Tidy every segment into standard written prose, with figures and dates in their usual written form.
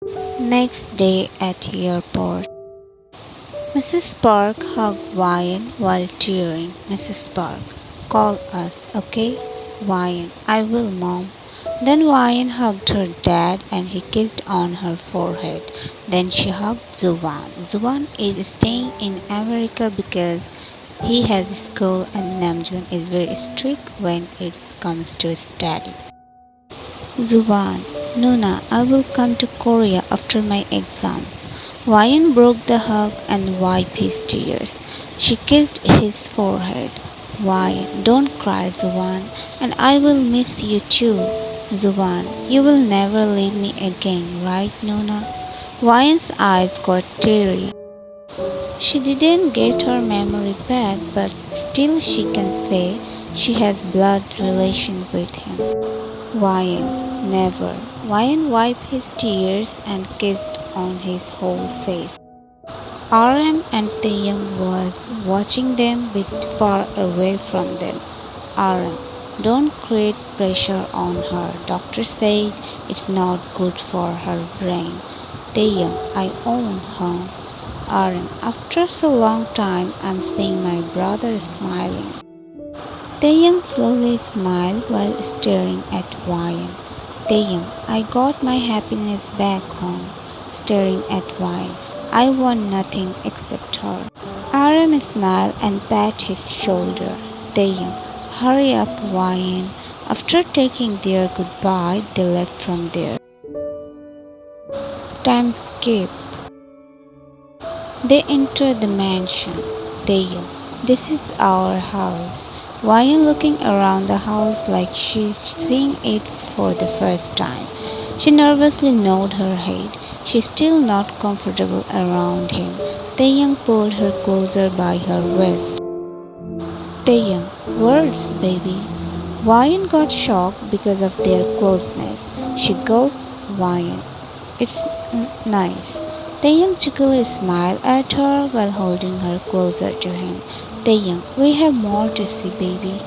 Next day at airport, Mrs. Park hugged Ryan while tearing. Mrs. Park, call us, okay? Ryan, I will, Mom. Then Ryan hugged her dad and he kissed on her forehead. Then she hugged Zuvan. Zuvan is staying in America because he has school and Namjoon is very strict when it comes to study. Zuban, Nuna, I will come to Korea after my exams. Ryan broke the hug and wiped his tears. She kissed his forehead. Ryan, don't cry, Zuban, and I will miss you too. Zuban, you will never leave me again, right, Nuna? Ryan's eyes got teary. She didn't get her memory back, but still she can say she has blood relation with him. Ryan, never. Ryan wiped his tears and kissed on his whole face. RM and Taeyang was watching them with far away from them. RM, don't create pressure on her. Doctor said it's not good for her brain. Taeyang, I own her. RM, after so long time, I'm seeing my brother smiling. Taeyang slowly smiled while staring at Ryan. Taeyang, I got my happiness back home. Staring at Ryan, I want nothing except her. RM smiled and pat his shoulder. Taeyang, hurry up, Ryan. After taking their goodbye, they left from there. Time skip. They entered the mansion. Taeyang, this is our house. Ryan looking around the house like she's seeing it for the first time. She nervously nodded her head. She's still not comfortable around him. Taeyang pulled her closer by her waist. Taeyang, words, baby. Ryan got shocked because of their closeness. She gulped. Ryan, it's nice. Taeyang cheekily smiled at her while holding her closer to him. Taeyang, we have more to see, baby.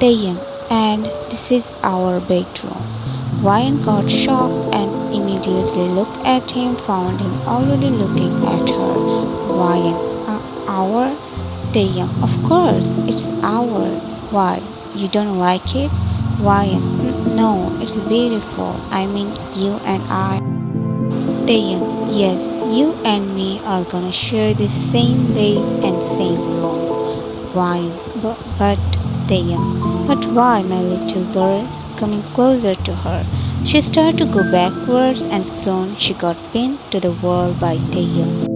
Taeyang, and this is our bedroom. Ryan got shocked and immediately looked at him, found him already looking at her. Ryan, our? Taeyang, of course, it's our. Why, you don't like it? Ryan, no, it's beautiful. I mean, you and I. Taeyang, yes, you and me are gonna share the same bed and same room. Ryan, but Taeyang, but why, my little bird? Coming closer to her. She started to go backwards and soon she got pinned to the wall by Taeyang.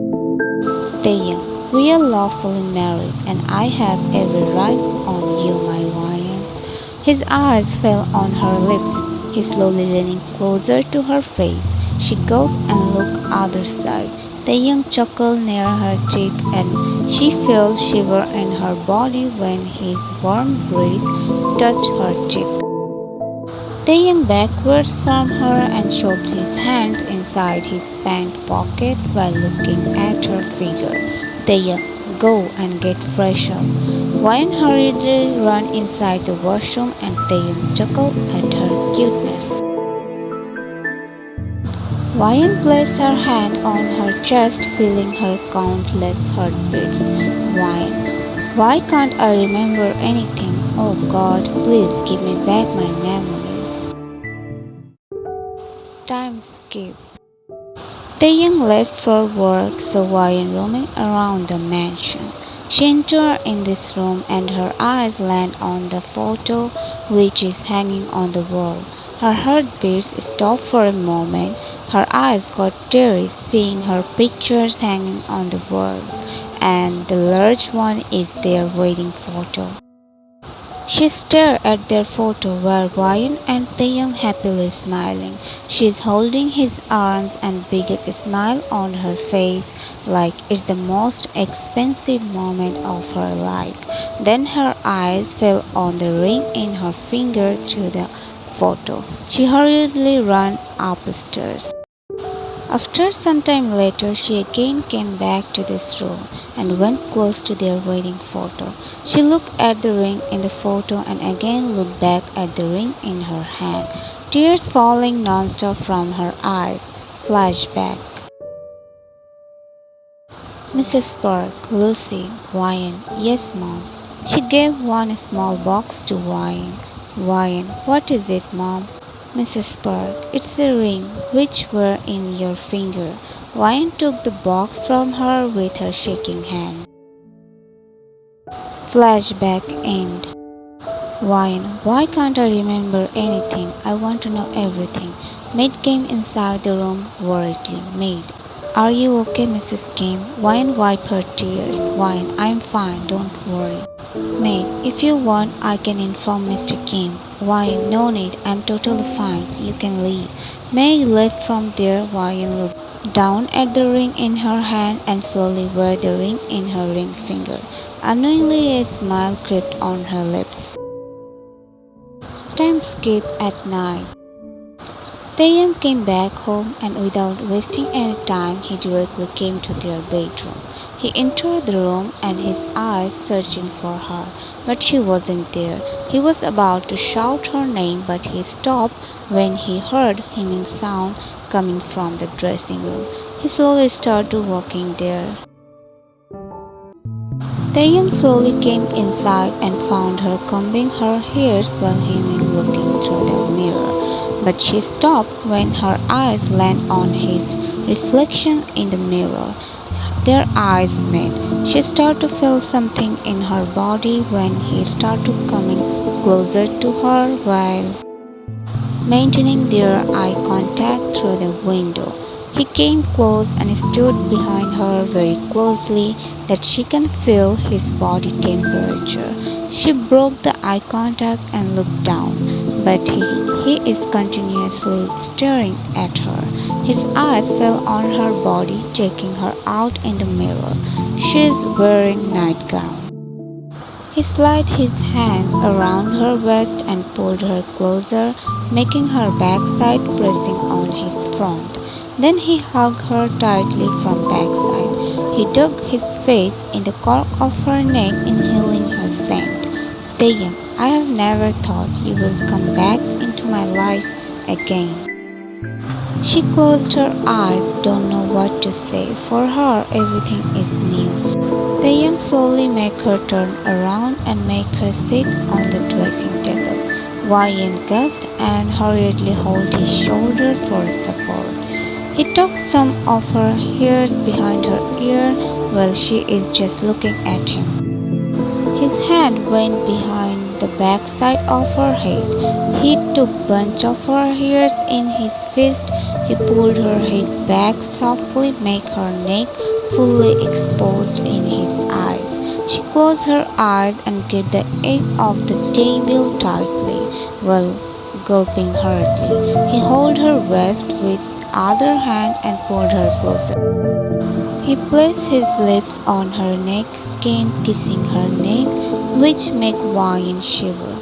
Taeyang, we are lawfully married and I have every right on you, my Ryan. His eyes fell on her lips. He slowly leaning closer to her face. She gulped and looked other side. Taeyang chuckled near her cheek and she felt shiver in her body when his warm breath touched her cheek. Taeyang backwards from her and shoved his hands inside his pant pocket while looking at her figure. Taeyang, go and get fresh up. Ryan hurriedly ran inside the washroom and Taeyang chuckled at her cuteness. Ryan placed her hand on her chest, feeling her countless heartbeats. Ryan, why can't I remember anything? Oh God, please give me back my memories. Time skip. Taeyang left for work, so Ryan roaming around the mansion. She entered in this room and her eyes land on the photo which is hanging on the wall. Her heartbeats stopped for a moment. Her eyes got teary seeing her pictures hanging on the wall, and the large one is their wedding photo. She stared at their photo where Ryan and Taeyang happily smiling. She is holding his arms and biggest smile on her face like it's the most expensive moment of her life. Then her eyes fell on the ring in her finger to the photo. She hurriedly ran upstairs. After some time later, she again came back to this room and went close to their wedding photo. She looked at the ring in the photo and again looked back at the ring in her hand, tears falling non-stop from her eyes. Flashback. Mrs. Park, Lucy, Wyan. Yes, Mom. She gave one small box to Wyan. Wyan, what is it, Mom? Mrs. Park, it's the ring which were in your finger. Wyan took the box from her with her shaking hand. Flashback end. Wyan, why can't I remember anything? I want to know everything. Maid came inside the room worriedly. Maid, are you okay, Mrs. Kim? Wyan wiped her tears. Wyan, I'm fine, don't worry. Maid, if you want, I can inform Mr. Kim. Wyan, no need, I'm totally fine. You can leave. Maid left from there. Wyan looked down at the ring in her hand and slowly wore the ring in her ring finger. Unknowingly, a smile crept on her lips. Time skip at night. Taeyang came back home and without wasting any time he directly came to their bedroom. He entered the room and his eyes searching for her, but she wasn't there. He was about to shout her name but he stopped when he heard humming sound coming from the dressing room. He slowly started walking there. Taeyang slowly came inside and found her combing her hairs while him looking through the mirror. But she stopped when her eyes landed on his reflection in the mirror. Their eyes met. She started to feel something in her body when he started coming closer to her while maintaining their eye contact through the window. He came close and stood behind her very closely that she can feel his body temperature. She broke the eye contact and looked down, but he is continuously staring at her. His eyes fell on her body, checking her out in the mirror. She is wearing nightgown. He slid his hand around her waist and pulled her closer, making her backside pressing on his front. Then he hugged her tightly from backside. He dug his face in the cork of her neck, inhaling her scent. Taeyang, I have never thought you will come back into my life again. She closed her eyes, don't know what to say. For her, everything is new. Taeyang slowly made her turn around and make her sit on the dressing table. Wyan gasped and hurriedly held his shoulder for support. He took some of her hairs behind her ear while she is just looking at him. His hand went behind the backside of her head. He took bunch of her hairs in his fist. He pulled her head back softly, make her neck fully exposed in his eyes. She closed her eyes and gripped the edge of the table tightly, while gulping hurriedly. He held her waist with other hand and pulled her closer. He placed his lips on her neck, skin kissing her neck, which made Wyan shiver.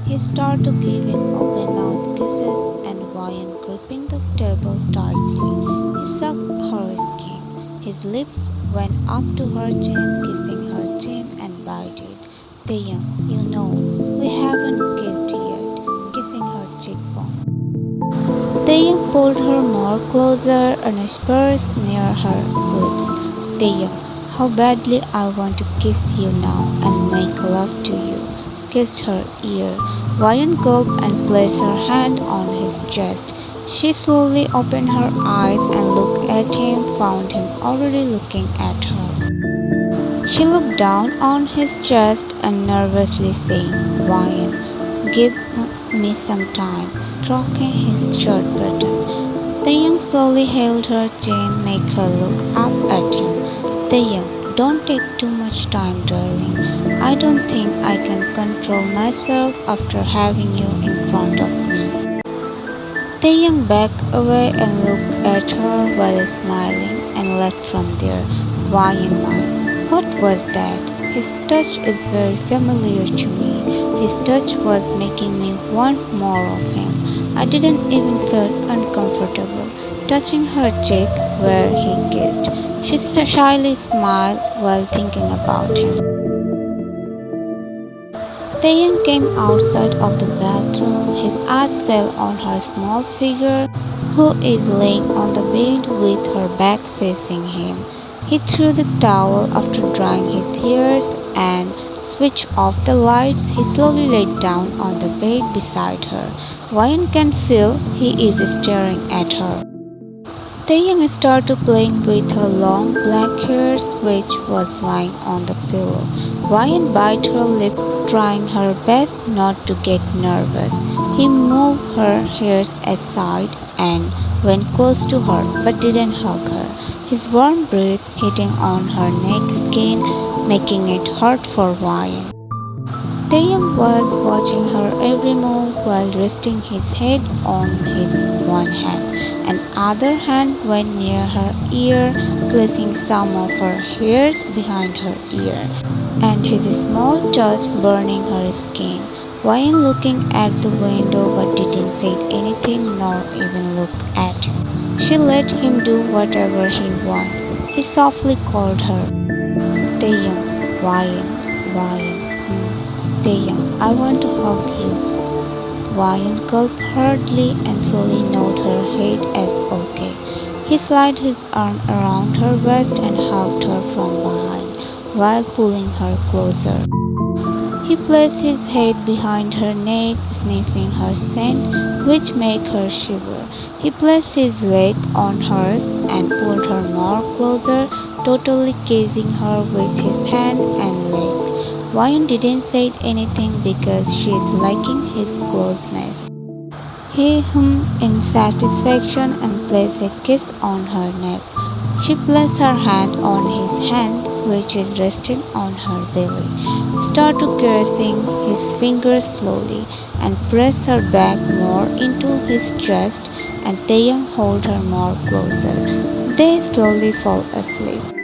He started giving open-mouthed kisses and Wyan gripping the table tightly. He sucked her skin. His lips went up to her chin, kissing her chin and bite it. Taeyang, you know, we haven't kissed yet, kissing her cheekbone. Taeyang pulled her more closer and whispered near her lips. Taeyang, how badly I want to kiss you now and make love to you. Kissed her ear. Wyan gulped and placed her hand on his chest. She slowly opened her eyes and looked at him, found him already looking at her. She looked down on his chest and nervously saying, Wyan, give me some time, stroking his shirt button. Taeyang slowly held her chin, make her look up at him. Taeyang, don't take too much time, darling. I don't think I can control myself after having you in front of me. Taeyang backed away and looked at her while smiling and left from there. Why in mind? What was that? His touch is very familiar to me. His touch was making me want more of him. I didn't even feel uncomfortable touching her cheek where he kissed. She shyly smiled while thinking about him. Taeyang came outside of the bathroom. His eyes fell on her small figure, who is laying on the bed with her back facing him. He threw the towel after drying his hairs and switched off the lights. He slowly laid down on the bed beside her. Wyan can feel he is staring at her. Taeyang started playing with her long black hairs, which was lying on the pillow. Ryan bit her lip, trying her best not to get nervous. He moved her hairs aside and went close to her, but didn't hug her. His warm breath hitting on her neck skin, making it hurt for Ryan. Taeyang was watching her every move while resting his head on his one hand, and other hand went near her ear, placing some of her hairs behind her ear, and his small touch burning her skin. Wayne looking at the window but didn't say anything nor even look at him. She let him do whatever he wanted. He softly called her. Taeyang, Wayne, Wayne. Taeyang, I want to hug you. Wyan gulped hurriedly and slowly nodded her head as okay. He slid his arm around her waist and hugged her from behind while pulling her closer. He placed his head behind her neck, sniffing her scent, which made her shiver. He placed his leg on hers and pulled her more closer, totally casing her with his hand and leg. Ryan didn't say anything because she is liking his closeness. He hummed in satisfaction and placed a kiss on her neck. She placed her hand on his hand, which is resting on her belly, started caressing his fingers slowly, and pressed her back more into his chest, and Taeyang held her more closer. They slowly fall asleep.